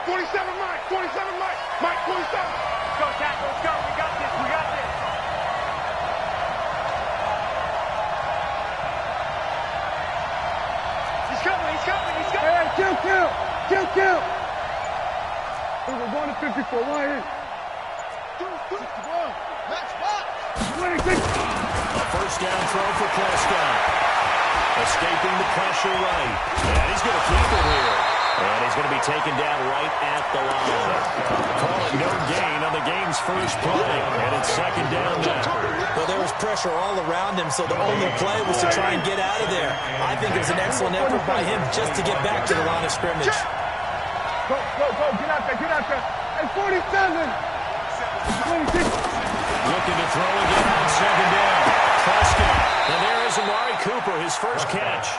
47, Mike. 47, Mike. Mike, 47. Let's go, tackle. Let's go. We got this. We got this. He's coming. He's coming. He's coming. Hey, kill. We're going to 54. Right here. 61. Match box. 26. A first down throw for Prescott. Escaping the pressure right. And he's going to keep it here. And he's going to be taken down right at the line. Call it no gain on the game's first play. And it's second down now. Well, there was pressure all around him, so the only play was to try and get out of there. I think it was an excellent effort by him just to get back to the line of scrimmage. Go. Get out there. Hey, 47. 26. Looking to throw again on second down. Prescott. And there is Amari Cooper, his first catch.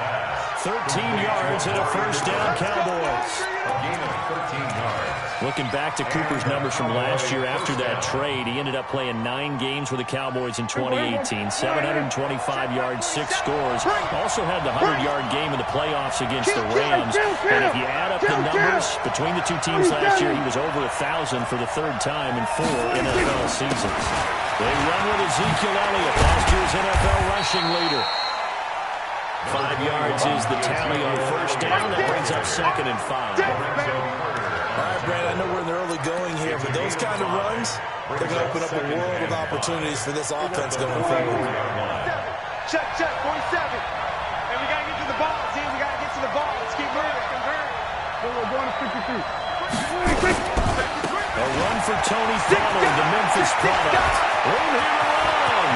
13 yards and a first down, Cowboys. A gain of 13 yards. Looking back to Cooper's numbers from last year after that trade, he ended up playing 9 games with the Cowboys in 2018. 725 yards, 6 scores. Also had the 100-yard game in the playoffs against the Rams. And if you add up the numbers between the two teams last year, he was over 1,000 for the third time in 4 NFL seasons. They run with Ezekiel Elliott, last year's NFL rushing leader. 5 yards is the tally on first down. That brings up second and 5. All right, Brad, I know we're in the early going here, but those kind of runs, they're going to open up a world of opportunities for this offense going forward. Check, 47. And we got to get to the ball, team. We got to get to the ball. Let's keep moving. We're going to 53. A run for Tony Pollard, the Memphis product. Room here to run.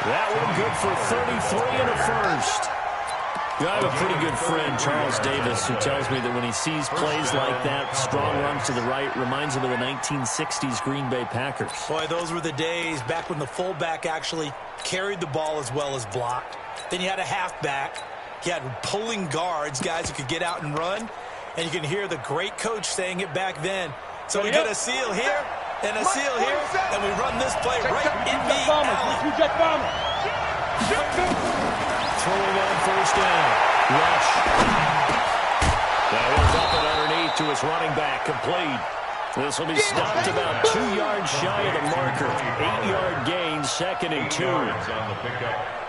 That one good for 33 and a first. I have a pretty good friend, Charles Davis, who tells me that when he sees plays like that, strong runs to the right, reminds him of the 1960s Green Bay Packers. Boy, those were the days back when the fullback actually carried the ball as well as blocked. Then you had a halfback. You had pulling guards, guys who could get out and run. And you can hear the great coach saying it back then. So we get a seal here and a seal here, and we run this play right in the alley. Throwing on first down. Rush. That one's up and underneath to his running back. Complete. This will be stopped about 2 yards shy of the marker. 8-yard gain, second and 2.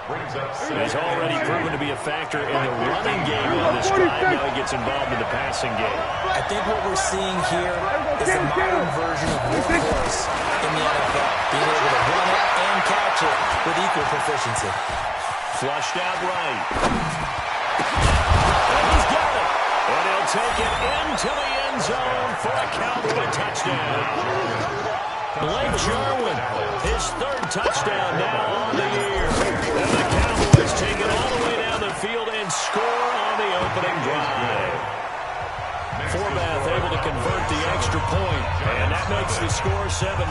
He's already proven to be a factor in the running game on this drive. Now he gets involved in the passing game. I think what we're seeing here is a modern version of workhorse in the NFL. Being able to run it and catch it with equal proficiency. Flushed out right. And he's got it. And he'll take it into the end zone for a Cowboy touchdown. Blake Jarwin, his 3rd touchdown now on the year. And the Cowboys take it all the way down the field and score on the opening drive. Forbath able to convert the extra point, and that makes the score 7-0.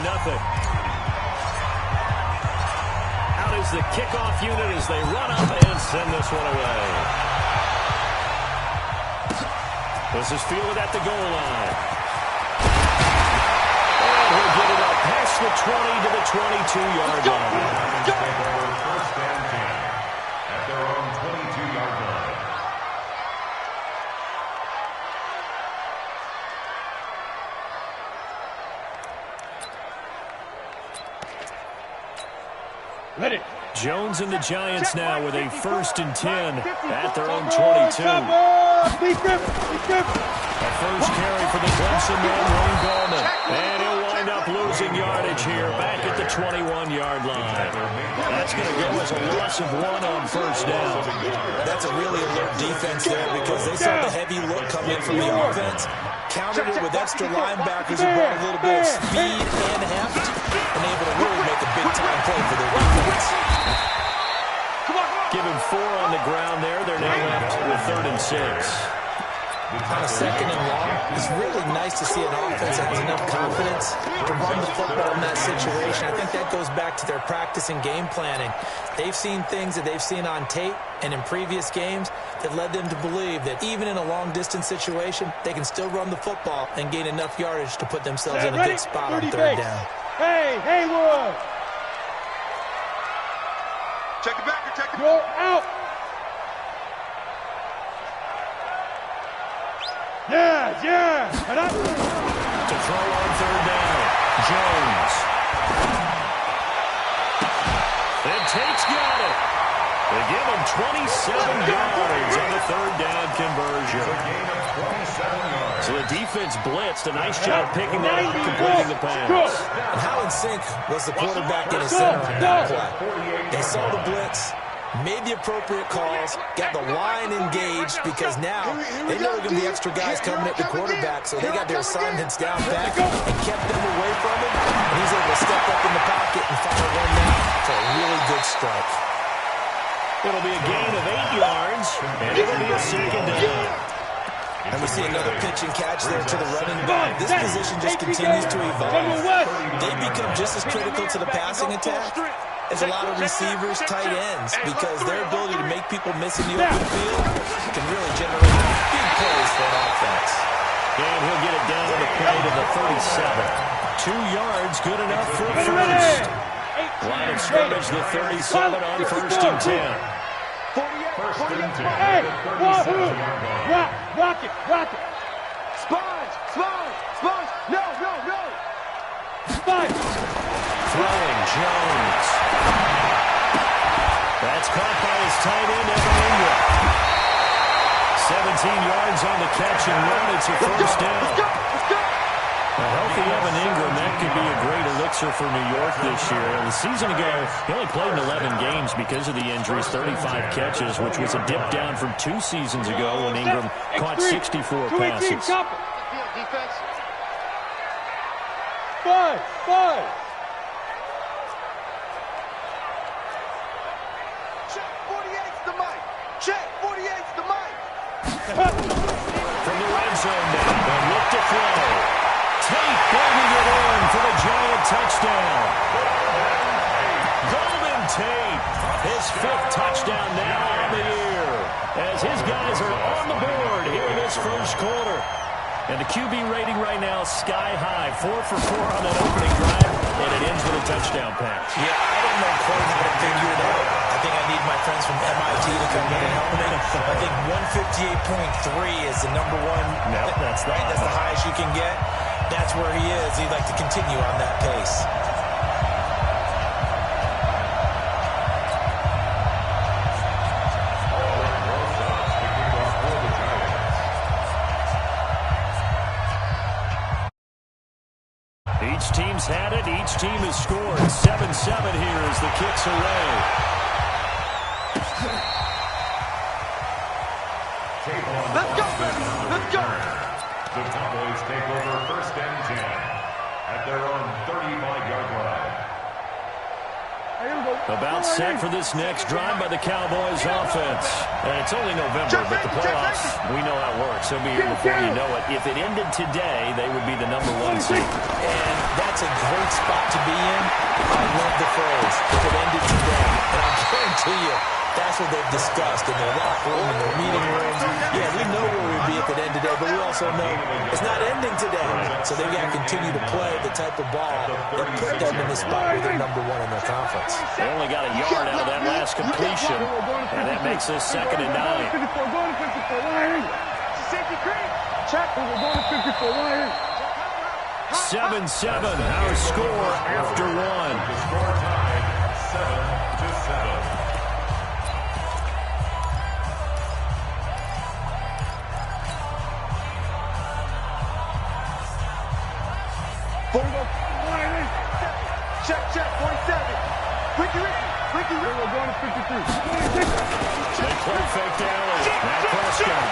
Out is the kickoff unit as they run up and send this one away. This is fielded at the goal line. And he'll get it up past the 20 to the 22-yard line. First down 10 at their own 22-yard line. Ready. Jones and the Giants now with a 1st and 10 at their own 22. A first carry for the Clemson man, Wayne Gallman. And he'll wind up losing yardage here back at the 21-yard line. That's going to go as a loss of 1 on first down. That's a really alert defense there because they saw the heavy look come in from the offense, countered it with extra linebackers who brought a little bit of speed and heft, and able to really make a big-time play for their defense. Give him 4 on the ground there. They're now left with 3rd and 6. On a 2nd and long, it's really nice to see an offense that has enough confidence to run the football in that situation. I think that goes back to their practice and game planning. They've seen things that they've seen on tape and in previous games that led them to believe that even in a long-distance situation, they can still run the football and gain enough yardage to put themselves in a good spot on 3rd down. Hey, Haywood! Check it back. Check it back. Go out! Yeah! To throw on third down. Jones. And Tate's got it. They give him 27 yards on the third down conversion. So the defense blitzed. A nice job picking that up and completing the pass. And how in sync was the quarterback in his center on that play? They saw the blitz, made the appropriate calls, got the line engaged, because now they know there are going to be extra guys coming at the quarterback, so they got their assignments down back and kept them away from him. And he's able to step up in the pocket and fire one down for a really good strike. It'll be a gain of 8 yards, and it'll be a second down. And we see another pitch and catch there to the running back. This position just continues to evolve. They become just as critical to the passing attack as a lot of receivers, tight ends, because their ability to make people miss in the open field can really generate big plays for an offense. And he'll get it down to the play to the 37. 2 yards, good enough for a first. Line of scrimmage, the 37 on first and 10. Hey, Wahoo! Rock it. Sponge. No. Sponge. Throwing, Jones. That's caught by his tight end, Evan Ingram. 17 yards on the catch and run. It's a first down. Let's go. A healthy Evan Ingram, that could be a great elixir for New York this year. A season ago, he only played in 11 games because of the injuries, 35 catches, which was a dip down from 2 seasons ago when Ingram caught 64 passes. Defense. 5. Check 48's the mic. Check 48's the mic. From the red zone now, they'll look to throw. Tate bringing it in for the Giant touchdown. Golden Tate, his 5th touchdown now on the year, as his guys are on the board here in this first quarter. And the QB rating right now is sky high, 4 for 4 on that opening drive, and it ends with a touchdown pass. Yeah, I don't know quite how to figure it out. I think I need my friends from MIT to come in and help me. I think 158.3 is the number one. No, that's right. That's the highest you can get. That's where he is. He'd like to continue on that pace. Each team's had it. Each team has scored. 7-7 here as the kicks away. Let's go, baby. Let's go. The Cowboys take over first and 10 at their own 35-yard line. About set for this next drive by the Cowboys offense. And it's only November, but the playoffs, we know how it works. They'll be here before you know it. If it ended today, they would be the number 1 seed. And that's a great spot to be in. I love the phrase, if it ended today. And I guarantee you, that's what they've discussed in their locker room, in their meeting rooms. Yeah, we know where we'd be if it ended today, but we also know it's not ending today. So they've got to continue to play the type of ball that put them in the spot where they're number 1 in their conference. They only got a yard out of that last completion, and that makes this 2nd and 9. 7-7, our score after 1. The score tied 7-7. Check 47. Ricky. We're going to 53. They play fake Dallas. Now Prescott.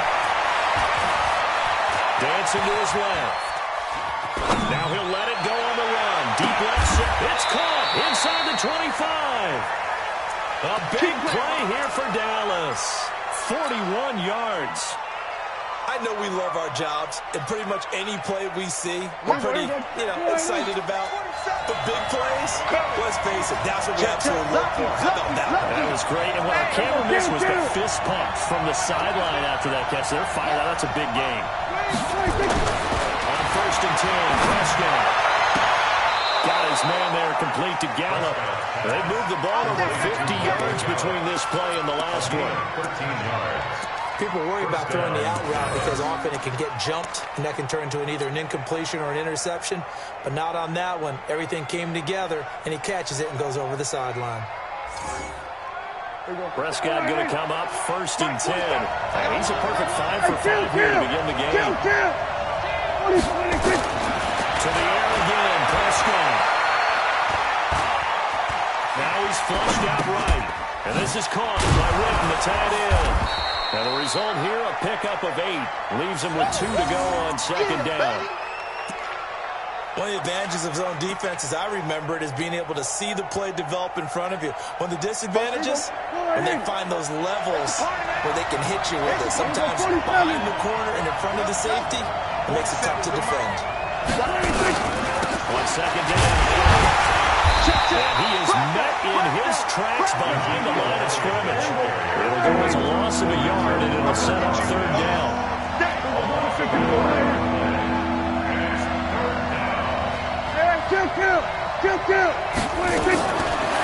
Dancing to his left. Now he'll let it go on the run. Deep left set. It's caught inside the 25. A big play here for Dallas. 41 yards. I know we love our jobs, and pretty much any play we see, we're pretty, excited about. The big plays, let's face it, that's what we absolutely look for. How about that? That was great. And what our camera missed was the fist pump from the sideline after that catch. They're fired out. That's a big game. On first and 10, Prescott. Got his man there complete to Gallup. They moved the ball over 50 yards between this play and the last one. 13 yards. People worry about throwing the out route because often it can get jumped, and that can turn into either an incompletion or an interception. But not on that one. Everything came together, and he catches it and goes over the sideline. Prescott going to come up 1st and 10. And he's a perfect 5 for 5 here to begin the game. To the air again, Prescott. Now he's flushed out right. And this is caught by Witten, the tight end. And the result here, a pickup of 8. Leaves him with 2 to go on 2nd down. One of the advantages of zone defense, as I remember it, is being able to see the play develop in front of you. One of the disadvantages, when they find those levels where they can hit you with it. Sometimes behind the corner and in front of the safety, it makes it tough to defend. On 2nd down. And he is met in his tracks behind the line of scrimmage. It'll go as a loss of a yard, and it'll set up 3rd down.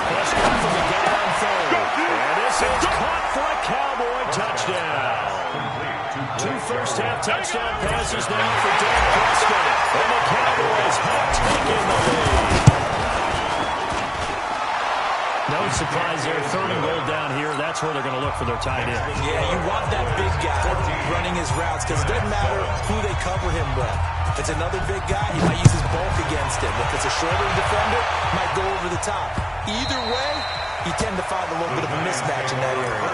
Prescott from the gun on 3rd. And this is caught for a Cowboy touchdown. 2 first-half touchdown passes now for Dak Prescott. And the Cowboys have taken the lead. No surprise there. 3rd and goal down here. That's where they're going to look for their tight end. Yeah, you want that big guy running his routes because it doesn't matter who they cover him with. If it's another big guy, he might use his bulk against him. If it's a shorter defender, he might go over the top. Either way, you tend to find a little bit of a mismatch in that area.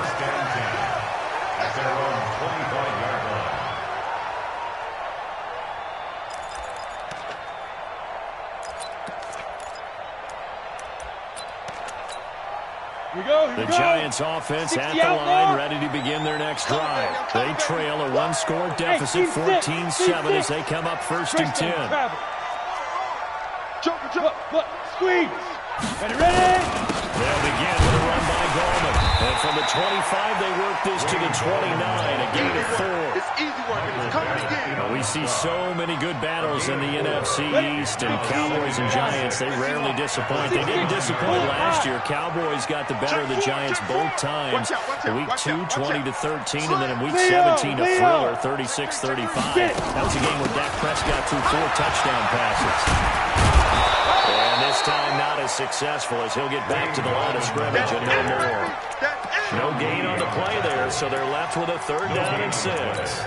At their own 25-yard line. The Giants offense at the line, ready to begin their next drive. They trail a 1-score deficit, 14-7, as they come up 1st and 10. Squeeze. Ready? They'll begin with a run by Gallman. And from the 25, they work this to the 29, a gain of 4. It's easy work, and it's coming again. We see so many good battles in the NFC East, and Cowboys and Giants, they rarely disappoint. They didn't disappoint last year. Cowboys got the better of the Giants both times. In Week 2, 20-13, and then in Week 17, a thriller, 36-35. That was a game where Dak Prescott threw 4 touchdown passes. And this time not as successful as he'll get back to the line of scrimmage and no more. No gain on the play there, so they're left with a 3rd down and 6. It's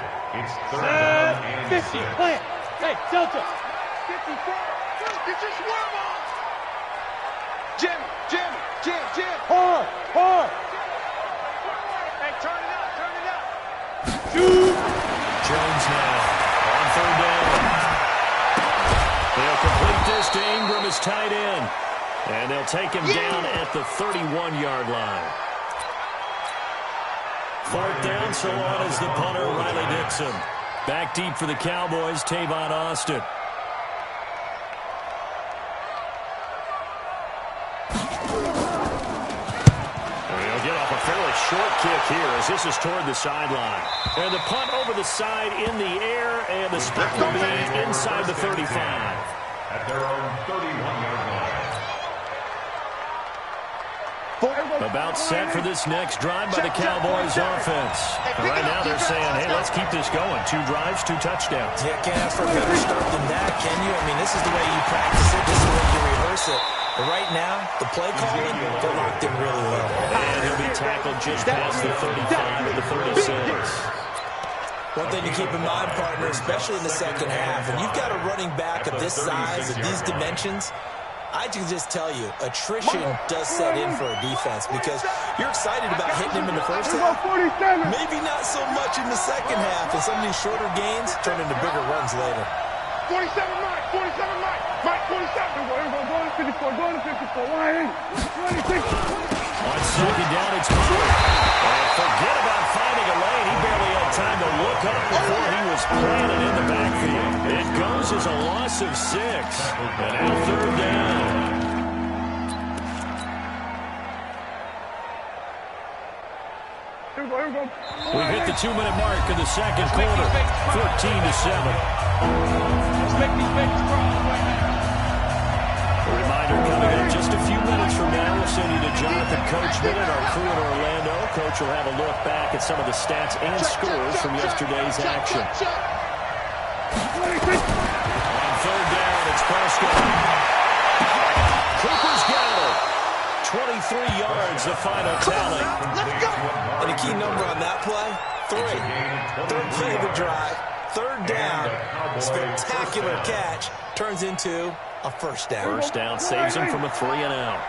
3rd down and 6. 50, plant. Hey, Delta. 54. Get your swarm on. Jim. Hard. Hey, turn it up. Shoot. Jones now on 3rd down. They'll complete this to Ingram as tight end. And they'll take him down at the 31-yard line. 4th down, so on is the punter, Riley Dixon. Back deep for the Cowboys, Tavon Austin. He'll get off a fairly short kick here as this is toward the sideline. And the punt over the side in the air, and the split will be inside the 35. At their own 31-yard line. About set for this next drive by the Cowboys offense. And right now they're saying, hey, let's keep this going. 2 drives, 2 touchdowns. Yeah, can't ask for a better start than that, can you? I mean, this is the way you practice it. This is the way you rehearse it. But right now, the play calling, they're locked in really well. And he'll be tackled just past the 35 to the 36. One thing to keep in mind, partner, especially in the second half, when you've got a running back of this size, of these dimensions, I can just tell you, attrition does set in for a defense because you're excited about hitting him in the first half. Maybe not so much in the second half, and some of these shorter gains turn into bigger runs later. 47 Mike, 47. Go to 54, go to 54. 26. On 2nd down, it's Pollard. And forget about finding a lane. He barely had time to look up before he was planted in the backfield. It goes as a loss of 6. And now 3rd down. We hit the 2-minute mark of the second quarter. 14-7. Let's make these babies crawl right now. A reminder reminder, coming up just a few minutes from now, we'll send you to Jonathan Coachman and our crew in Orlando. Coach will have a look back at some of the stats and scores from yesterday's action. On third down, it's Prescott. Cooper's got it. 23 yards, the final tally. And a key number on that play, 3. Third play of the drive, third down, spectacular catch, turns into a first down. First down saves him from a 3-and-out.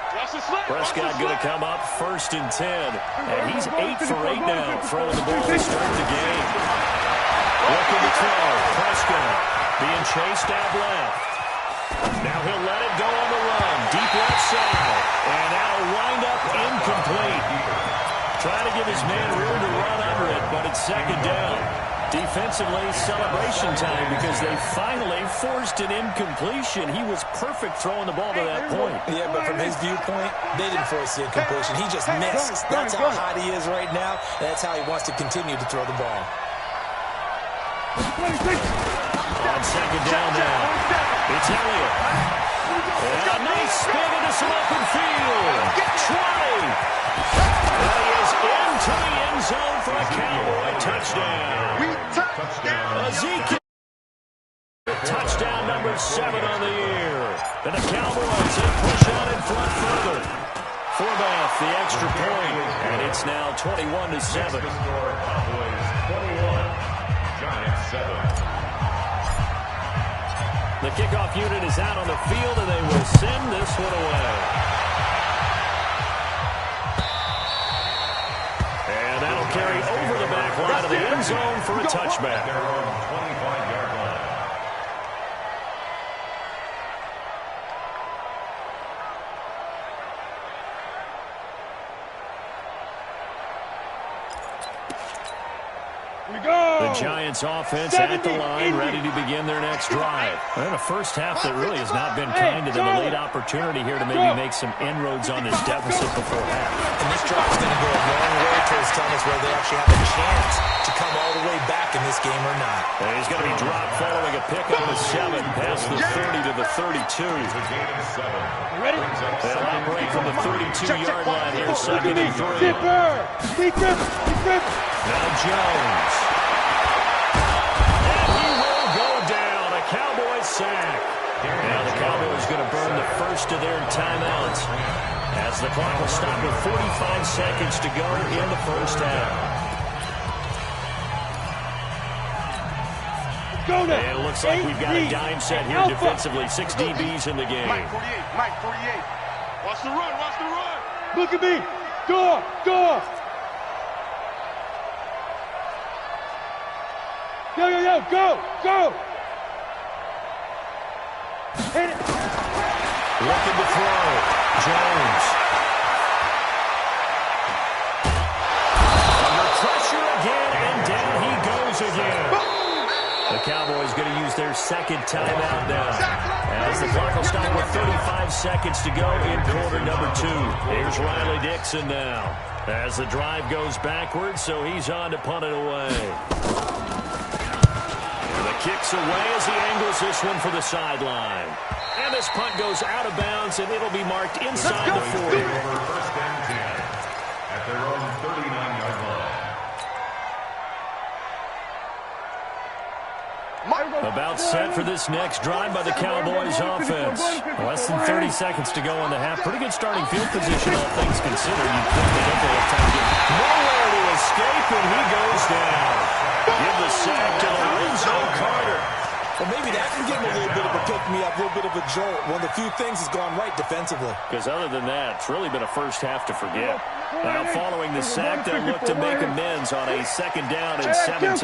Prescott going to come up 1st and 10. And he's 8 for 8 now, throwing the ball to start the game. Looking to throw. Prescott being chased out left. Now he'll let it go on the run. Deep left side. And that'll wind up incomplete. Trying to give his man room to run under it, but it's 2nd down. Defensively, celebration time because they finally forced an incompletion. He was perfect throwing the ball to that point. Yeah, but from his viewpoint, they didn't force the incompletion. He just missed. That's how hot he is right now, and that's how he wants to continue to throw the ball. On 2nd down now, it's Elliott. And a nice spin into some open field. Trey. And he is into the end zone for a Cowboy touchdown. Ezekiel. Touchdown number 7 on the year. And the Cowboys have push out in front further. Forbath, the extra point. And it's now 21-7. Cowboys 21, Giants 7. The kickoff unit is out on the field, and they will send this one away. And that'll carry over the back line of the end zone for a touchback. Their own 25-yard line. The Giants offense at the line, ready to begin their next drive. And a first half that really has not been kind to them. A late opportunity here to maybe make some inroads on this deficit before half. And this drive's going to go a long way towards telling us whether they actually have a chance to come all the way back in this game or not. And he's going to be dropped following a pickup of 7 past the 30 to the 32. Ready? They'll operate from the 32-yard line here, 2nd and 3. Now Jones. And he will go down. A Cowboys sack. Now the Cowboys going to burn the first of their timeouts as the clock will stop with 45 seconds to go in the first half. And it looks like we've got a dime set here defensively. 6 DBs in the game. Mike 48. Watch the run. Look at me. Door. Yo, go. Hit it. Looking to throw. Jones. Under pressure again, and down he goes again. The Cowboys going to use their 2nd timeout now, as the clock will stop with 35 seconds to go in quarter number 2. Here's Riley Dixon now, as the drive goes backwards, so he's on to punt it away. Kicks away as he angles this one for the sideline. And this punt goes out of bounds, and it'll be marked inside the 40. Over 1st and 10 at their own 39-yard line. About set for this next drive by the Cowboys offense. Less than 30 seconds to go in the half. Pretty good starting field position, all things considered. You'd think they don't have time to get nowhere to escape, and he goes down. Give the sack to Lorenzo Carter. Well, maybe that can give him a little bit of a pick-me-up, a little bit of a jolt. One of the few things has gone right defensively. Because other than that, it's really been a first half to forget. Now, following the sack, they'll look to make amends on a 2nd down and 17.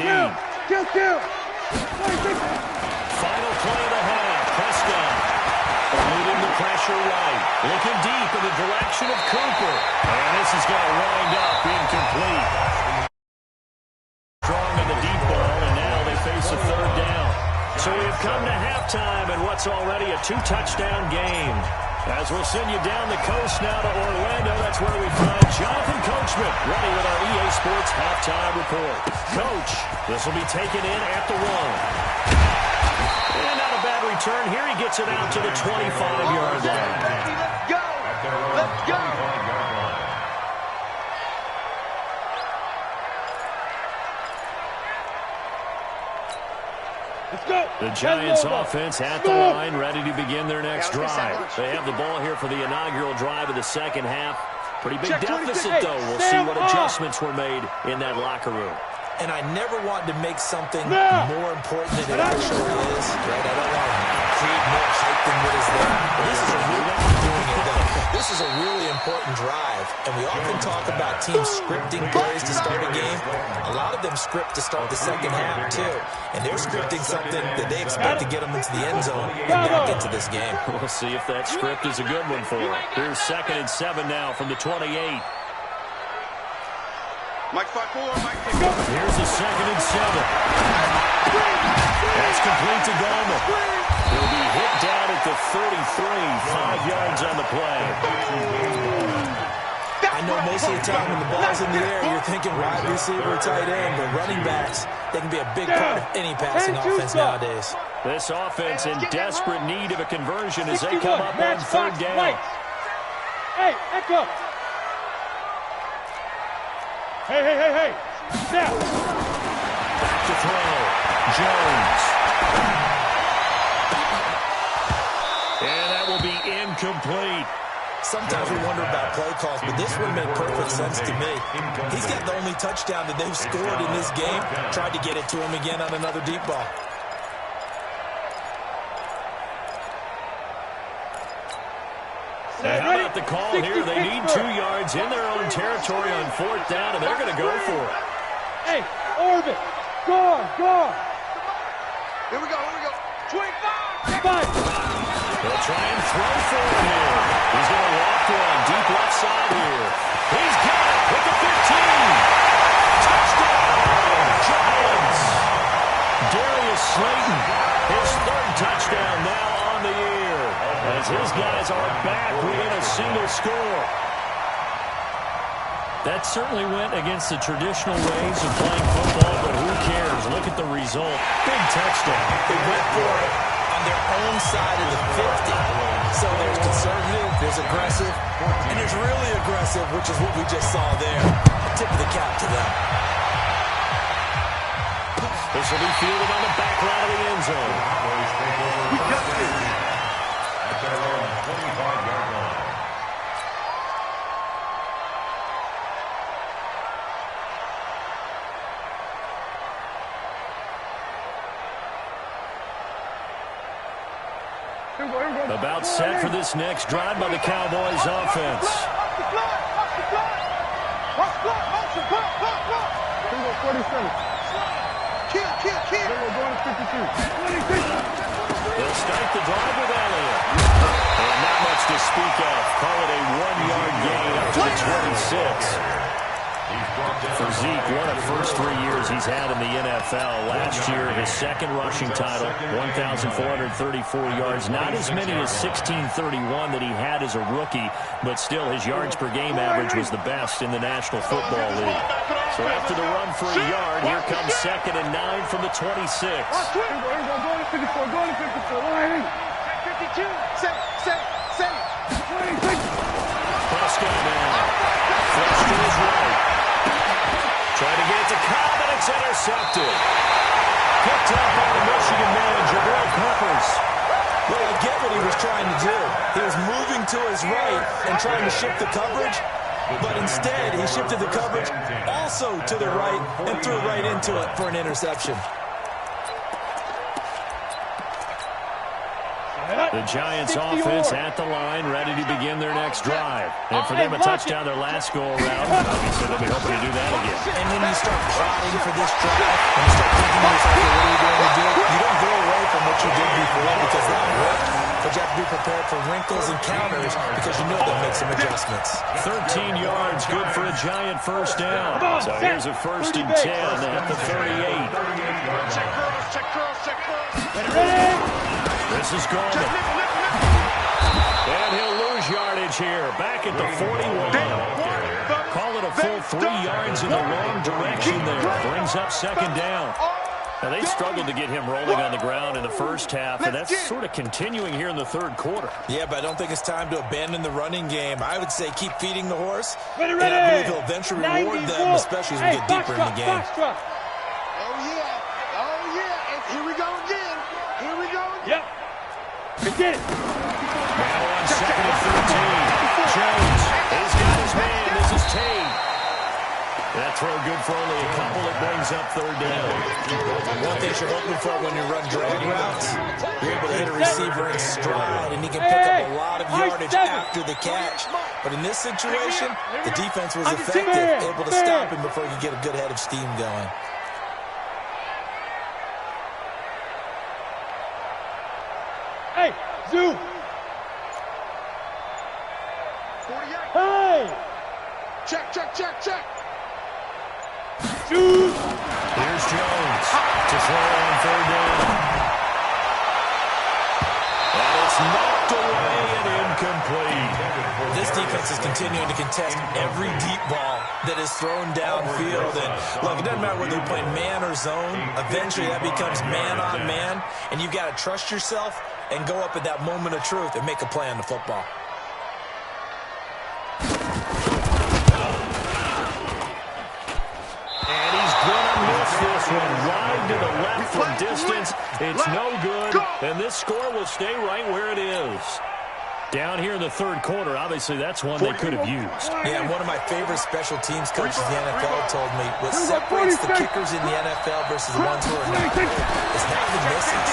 Final play of the half. Prescott eluding the pressure right. Looking deep in the direction of Cooper. And this is going to wind up incomplete. Strong in the deep ball, and now they face a 3rd down. So we've come to halftime in what's already a 2-touchdown game. As we'll send you down the coast now to Orlando, that's where we find Jonathan Coachman, ready with our EA Sports halftime report. Coach, this will be taken in at the 1. And not a bad return here. He gets it out to the 25-yard line. Let's go! Let's go! The Giants offense at the line, ready to begin their next drive. They have the ball here for the inaugural drive of the second half. Pretty big deficit, though. We'll see what adjustments were made in that locker room. And I never want to make something more important than it actually is. Right? I don't want to create more hype than what is there. This is a really doing it, though. This is a really important drive. And we often talk about teams scripting plays to start a game. A lot of them script to start the second half, too. And they're scripting something that they expect to get them into the end zone and back into this game. We'll see if that script is a good one for them. Here's 2nd and 7 now from the 28. Mike 5-4, Mike. Here's the 2nd and 7. That's complete to Gallman. He'll be hit down at the 33, 5 yards on the play. I know most of the time when the ball's in the air, you're thinking wide receiver, tight end, but running backs, they can be a big part of any passing offense nowadays. This offense in desperate need of a conversion as they come up on 3rd down. Hey, Echo. Hey. Now. Back to throw. Jones. And that will be incomplete. Sometimes we wonder about play calls, but this one made perfect sense to me. He's got the only touchdown that they've scored in this game. Tried to get it to him again on another deep ball. Now, how about the call here? They need 2 yards in their own territory on 4th down, and they're going to go for it. Hey, orbit. Go on. Here we go. 25. They'll try and throw for him here. He's going to walk one deep left side here. He's got it with the 15. Touchdown, Giants. Darius Slayton, his 3rd touchdown now on the year, as his guys are back within a single score. That certainly went against the traditional ways of playing football, but who cares? Look at the result. Big touchdown. They went for it on their own side of the 50. So there's conservative, there's aggressive, and there's really aggressive, which is what we just saw there. Tip of the cap to them. This will be fielded on the back line of the end zone. We got this. At their own 25-yard line. About set for this next drive by the Cowboys offense. They'll start the drive with Elliott. And not much to speak of. Call it a 1-yard gain up to the 26. For Zeke, what a first 3 years he's had in the NFL. Last year, his 2nd rushing title, 1,434 yards. Not as many as 1,631 that he had as a rookie, but still his yards per game average was the best in the National Football League. So after the run for a yard, here comes 2nd and 9 from the 26. Prescott now. Flush to his right. Trying to get it to Cobb, and it's intercepted. Picked up by the Michigan man, Jabril Peppers. Well, I get what he was trying to do. He was moving to his right and trying to shift the coverage, but instead he shifted the coverage also to the right and threw right into it for an interception. The Giants offense at the line, ready to begin their next drive. And for them, a touchdown their last go-around. Obviously, they'll be hoping to do that again. And when you start plotting for this drive, when you start thinking to yourself, what are you going to do? You don't go away from what you did before because that worked. But you have to be prepared for wrinkles and counters because you know they'll make some adjustments. 13 yards, good for a Giant first down. So here's a 1st and 10 at the 38. Check curls. This is Gallman. And he'll yardage here. Back at the 41. Call it a full 3 yards in the wrong direction there. Brings up second down. Now, they struggled to get him rolling on the ground in the first half, and that's sort of continuing here in the third quarter. Yeah, but I don't think it's time to abandon the running game. I would say keep feeding the horse, and I believe he'll eventually reward them, especially as we get deeper in the game. Here we go again. Yep. Get it. Now on second and 13. Jones has got his man. This is Tate. That throw good for only a couple. It brings up third down. One thing you're hoping for when you run drag routes, you're able to hit a receiver in stride, and he can pick up a lot of yardage after the catch. But in this situation, the defense was effective, able to stop him before he could get a good head of steam going. Hey, Zoo. 48. Hey. Check. Zoo. Here's Jones to throw on third down. And it's knocked away and incomplete. This defense is continuing to contest every deep ball that is thrown downfield. And look, it doesn't matter whether you're playing man or zone. Eventually, that becomes man on man. And you've got to trust yourself and go up at that moment of truth and make a play on the football. And he's going to miss this one wide to the left from distance. It's no good, and this score will stay right where it is. Down here in the third quarter, obviously that's one they could have used. Yeah, one of my favorite special teams coaches in the NFL told me what separates the kickers in the NFL versus the ones who are not is not the misses.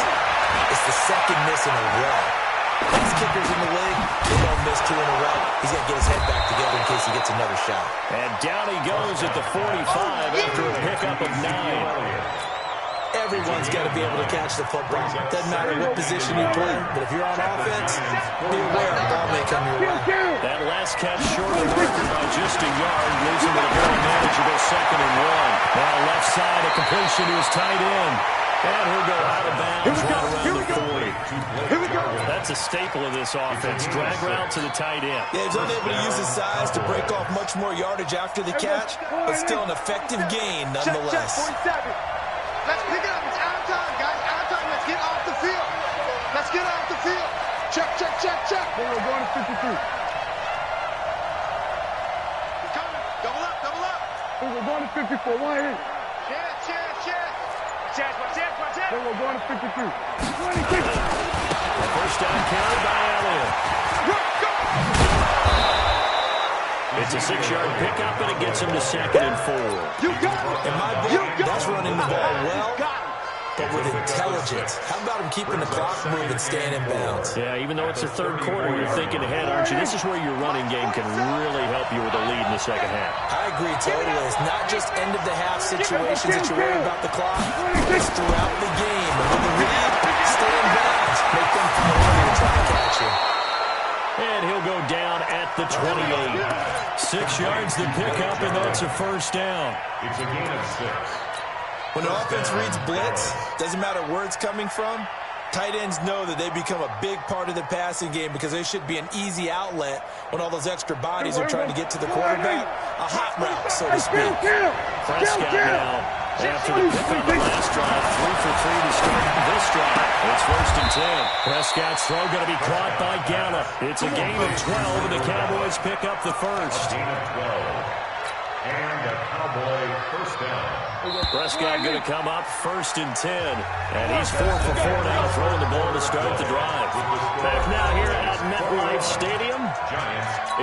It's the second miss in a row. Best kickers in the league, they don't miss 2 in a row. He's got to get his head back together in case he gets another shot. And down he goes at the 45 after a pickup of 9. Everyone's got to be able to catch the football. Doesn't matter what position you play, but if you're on offense, be aware the ball may come your way. That last catch short of the record by just a yard, leaves him with a very manageable second and 1. Now left side, a completion to his tight end. And he'll go out of bounds right around the 40. That's a staple of this offense. Drag route to the tight end. Yeah, he's unable to use his size to break off much more yardage after the catch, but still an effective gain nonetheless. 47. Let's pick it up. It's out of time, guys. Out of time. Let's get off the field. Check. We're going to 53. He's coming. Double up. We're going to 54. Why in? Chance. We're going to 53. 26. First down carry by Elliott. It's a 6-yard pickup, and it gets him to second and 4. You got it. In my book, that's running the ball well, but with intelligence. How about him keeping the clock moving, staying in bounds? Yeah, even though it's the third quarter, you're thinking ahead, aren't you? This is where your running game can really help you with a lead in the second half. I agree totally. It's not just end-of-the-half situations that you're worried about the clock. It's throughout the game. And with the lead, stay in bounds. Make them come over and try to catch you. And he'll go down at the 28. 6 yards the pickup, and that's a first down. It's a gain of 6. When an offense reads blitz, doesn't matter where it's coming from, tight ends know that they become a big part of the passing game because they should be an easy outlet when all those extra bodies are trying to get to the quarterback. A hot route, so to speak. Prescott now, after the pick on the last drive, 3 for 3 to start this drive. It's first and 10. Prescott's throw going to be caught by Gallup. It's a gain of 12, and the Cowboys pick up the first. Gain of 12. And a Cowboy first down. Prescott going to come up first and 10. And he's 4 for 4 now, throwing the ball to start the drive. Back now here at MetLife Stadium.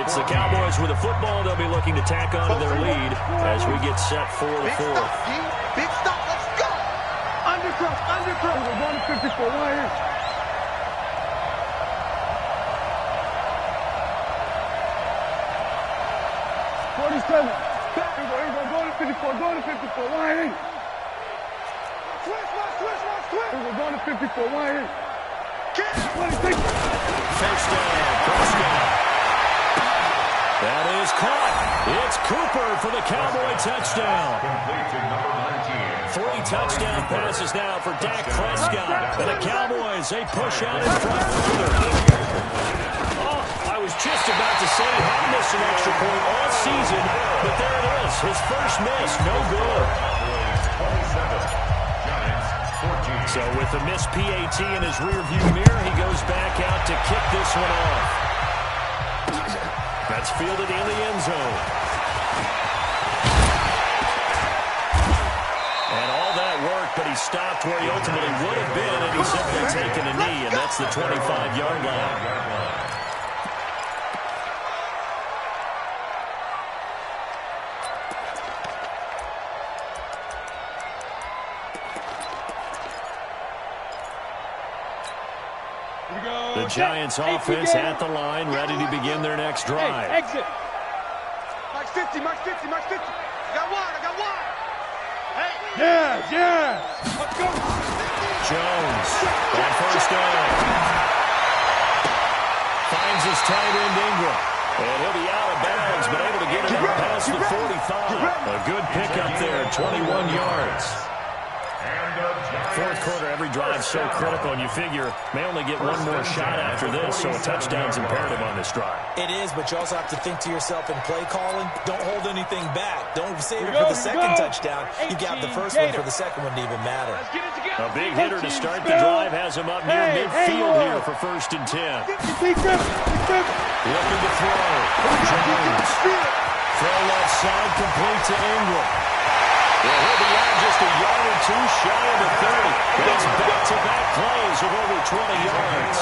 It's the Cowboys with a football. They'll be looking to tack on to their lead as we get set for the fourth. Big stop. Let's go. Undercross. We're going to 54. Why in? 47. We're going to 54. Why in? Switch. We're going to 54. Why in? 26. First down, Prescott. That is caught. It's Cooper for the Cowboy touchdown. Complete to number 19. 3 touchdown passes now for Dak Prescott. And the Cowboys, they push out in front further. Oh, I was just about to say he hadn't missed an extra point all season, but there it is. His first miss, no good. So with the missed PAT in his rearview mirror, he goes back out to kick this one off. That's fielded in the end zone. And all that work, but he stopped where he ultimately would have been, and he's simply taken a knee, and that's the 25-yard line. The Giants offense at the line, ready to begin their next drive. Exit. Mark 50, Mark 50, Mark 50. I got one. Hey. Yeah. Let's go. Jones on first down. Finds his tight end Ingram. And he'll be out of bounds, but able to get it out past the 45. A good pickup there, 21 yards. Fourth quarter, every drive so critical, and you figure may only get one more shot after this, so a touchdown's imperative on this drive. It is, but you also have to think to yourself in play calling, don't hold anything back. Don't save it for the second touchdown. You got the first one for the second one to even matter. A big hitter to start the drive has him up near midfield here for 1st and 10. Looking to throw. Jones. Throw left side, complete to Ingram. Well, he'll be out just a yard or two shy of the 30. It's back-to-back plays of over 20 yards.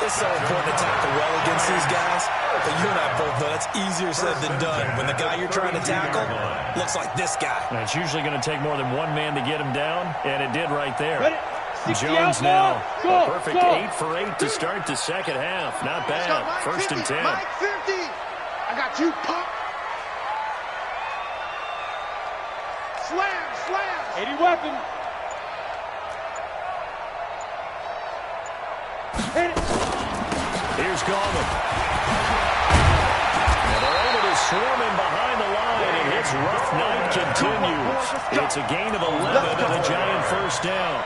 It's so important to tackle well against these guys. But you and I both know that's easier said than done. When the guy you're trying to tackle looks like this guy. And it's usually going to take more than one man to get him down, and it did right there. Jones now, a perfect 8 for 8 to start the second half. Not bad. 1st and 10. Mike 50. I got you, pump. Slam. 80 weapon. Hit it. Here's Gallman. And they're able to swarm him behind the line, and his rough night continues. It's a gain of 11 and a Giant first down.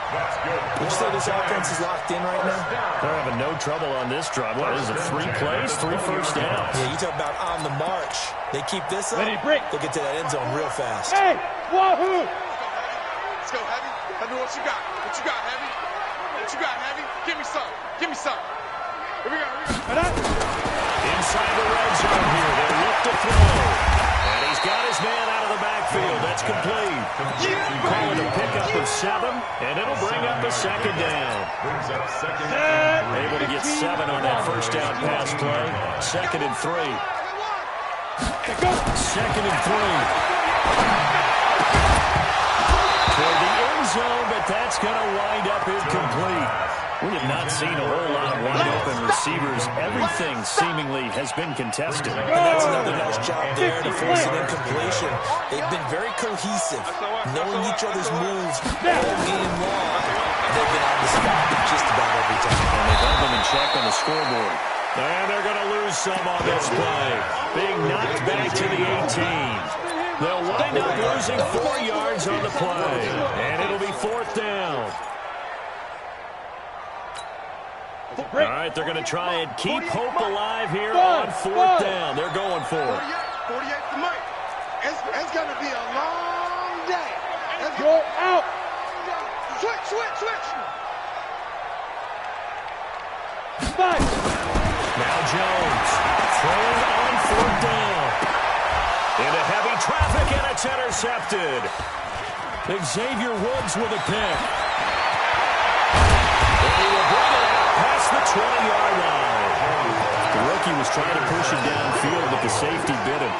Would you say this offense is locked in right now? They're having no trouble on this drive. What is it, 3 plays, 3 first downs? Yeah, you talk about on the march. They keep this up, they'll get to that end zone real fast. Hey, wahoo! Let's go, Heavy. Let me know what you got. What you got, Heavy? What you got, Heavy? Give me some. Here we go. Inside the red zone here. They look to throw. And he's got his man out of the backfield. That's complete. Call it a pickup of 7, and it'll bring up a second down. Able to get 7 on that first down pass play. 2nd and 3. 2nd and 3. For the end zone, but that's going to wind up incomplete. We have not seen a whole lot of wide-open receivers. Everything seemingly has been contested. And that's another nice job there to force an incompletion. They've been very cohesive, knowing each other's moves all game long. They've been on the spot just about every time. And they've held them in check on the scoreboard. And they're going to lose some on this play. Being knocked back to the 18. They'll wind up losing 4 yards on the play. And it'll be 4th down. All right, they're going to try and keep hope alive here on 4th down. They're going for it. 48 to Mike. It's going to be a long day. Let's go out. Switch. Five. Now Jones throwing on 4th down. Into heavy traffic, and it's intercepted. Xavier Woods with a pick. And he will bring it out past the 20-yard line. The rookie was trying to push him downfield, but the safety bit him.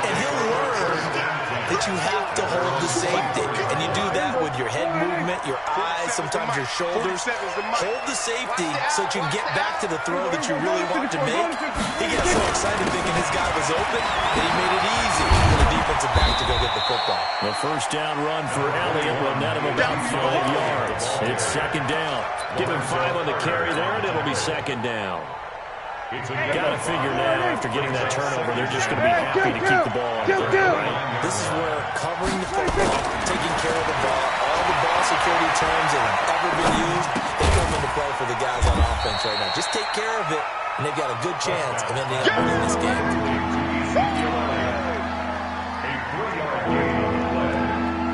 And he'll learn that you have to hold the safety. And you do that with your head movement, your eyes, sometimes your shoulders. Hold the safety so that you can get back to the throw that you really want to make. He got so excited thinking his guy was open that he made it easy for the defensive back to go get the football. The first down run for Elliott will net him about 5 yards. It's 2nd down. Give him 5 on the carry there, and it'll be 2nd down. Got to figure now, after getting that turnover, they're just going to be happy to keep the ball on the ground, right? This is where covering the football, taking care of the ball, all the ball security terms that have ever been used, they come into play for the guys on offense right now. Just take care of it, and they've got a good chance of ending up winning this game. A 3-yard gain on the play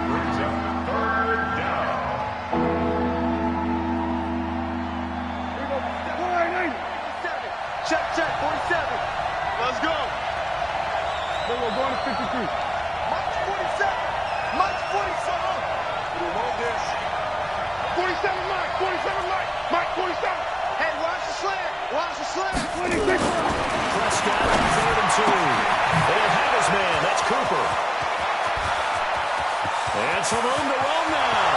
brings up 3rd down. Check, 47. Let's go. We're going to 53. Mike's 47. Mike's 47. We hold this. 47 Mike. 47 Mike. Mike 47. Hey, watch the slant. Watch the slant. 26. Prescott on 3rd and 2. They'll have his man. That's Cooper. And some room to roam now.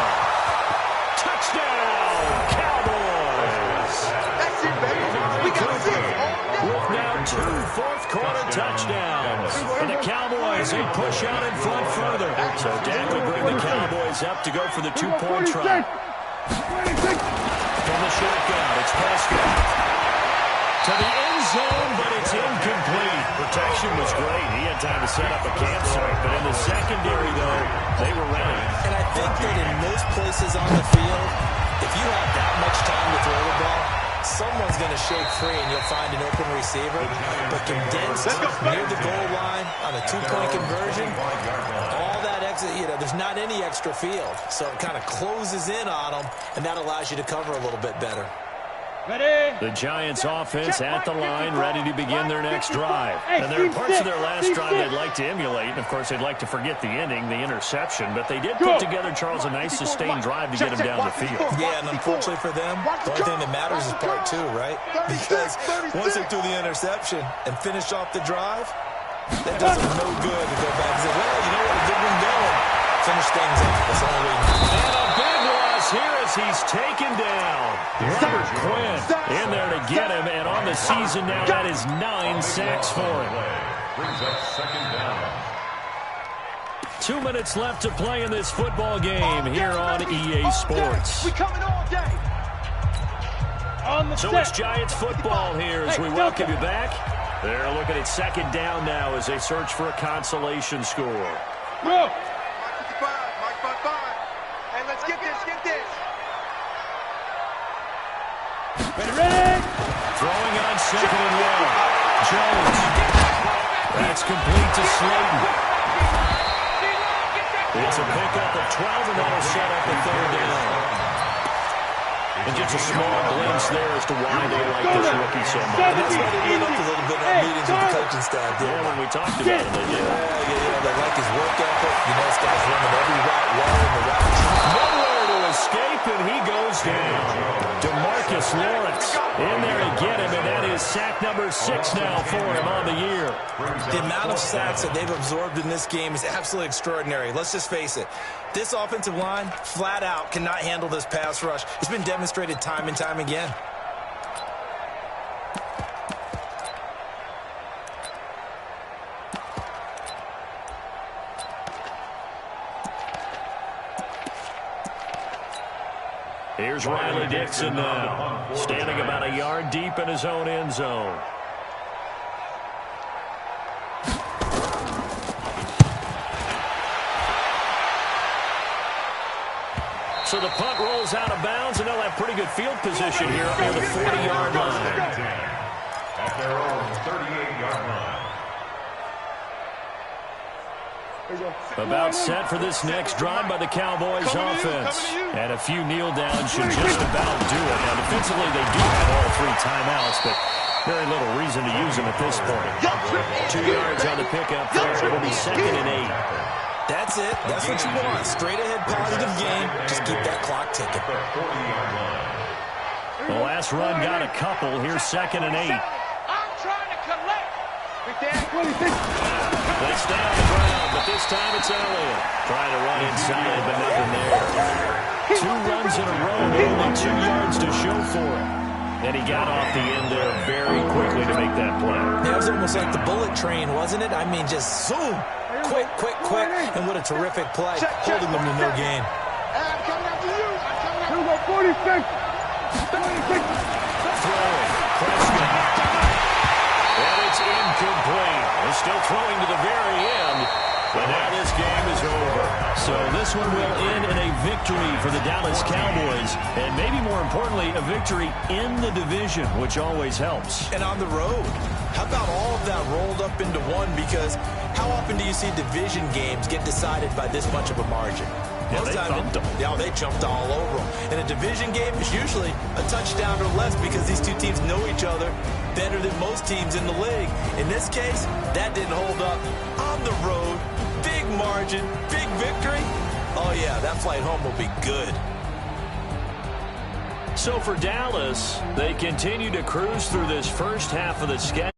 Touchdown, Cowboys. That's it, baby. We got 6 all day. With now 2 fourth-quarter touchdowns. And the Cowboys, they push out in front further. So Dak will bring the Cowboys up to go for the 2-point try. From the shotgun, it's Prescott. To the end zone, but it's incomplete. Protection was great. He had time to set up a campsite. But in the secondary, though, they were ready. And I think that in most places on the field, if you have that much time to throw the ball, someone's going to shake free and you'll find an open receiver. But condensed near the goal line on a 2-point conversion, all that exit, there's not any extra field. So it kind of closes in on them, and that allows you to cover a little bit better. Ready? The Giants offense at the line, ready to begin their next drive. And there are parts of their last drive they'd like to emulate. And, of course, they'd like to forget the ending, the interception. But they did put together, Charles, a nice sustained drive to get him down the field. Yeah, and unfortunately for them, the only thing that matters is part 2, right? Because once they threw the interception and finished off the drive, that does them no good to go back and say, well, you know what, a good one going. Finish things up. That's the only way you can do it. And a big loss here as he's taken down. Robert Quinn in there to get him, and on the season now, that is 9 sacks for him. Brings up 2nd down. 2 minutes left to play in this football game here on EA Sports. We coming all day. So it's Giants football here as we welcome you back. They're looking at 2nd down now as they search for a consolation score. Mike 55, Mike 55. Hey, let's get this, get this. Ready? Throwing on 2nd and 1. Jones. That's complete to Slayton. It's a pickup of 12, and that'll set up a 3rd down. And just a small glimpse there as to why they like this rookie so much. And that's why they lit up a little bit on meetings with the coaching staff. Yeah, when we talked about it, they did. They like his work ethic. This guy's running every route well in the route. Nowhere to escape, and he goes down. DeMarcus Lawrence in there to get him, and that is sack number 6 now for him on the year. The amount of sacks that they've absorbed in this game is absolutely extraordinary. Let's just face it. This offensive line, flat out, cannot handle this pass rush. It's been demonstrated time and time again. Here's Riley Dixon now, standing about a yard deep in his own end zone. So the punt rolls out of bounds, and they'll have pretty good field position here up near the 40-yard line. At their own 38-yard line. About set for this next drive by the Cowboys offense. And a few kneel downs should just about do it. Now, defensively, they do have all 3 timeouts, but very little reason to use them at this point. 2 yards on the pickup. It'll be 2nd and 8. That's it. That's what you want. Straight ahead positive game. Just keep that clock ticking. The last run got a couple. Here's 2nd and 8. I'm trying to collect. They stay on the ground, but this time it's Elliott. Trying to run inside, but nothing there. 2 runs in a row, only 2 yards to show for it. And he got off the end there very quickly to make that play. That was almost like the bullet train, wasn't it? I mean, just zoom. Quick, quick, quick. And what a terrific play. Holding them to no gain. I'm coming after you. I'm coming after you. 46. Throwing. Prescott. And it's incomplete. He's still throwing to the very end. But now this game is over. So this one will end in a victory for the Dallas Cowboys. And maybe more importantly, a victory in the division, which always helps. And on the road. How about all of that rolled up into one? Because how often do you see division games get decided by this much of a margin? Yeah, they thumped them. Yeah, they jumped all over them. And a division game is usually a touchdown or less because these two teams know each other better than most teams in the league. In this case, that didn't hold up. On the road, big margin, big victory. Oh, yeah, that flight home will be good. So for Dallas, they continue to cruise through this first half of the schedule.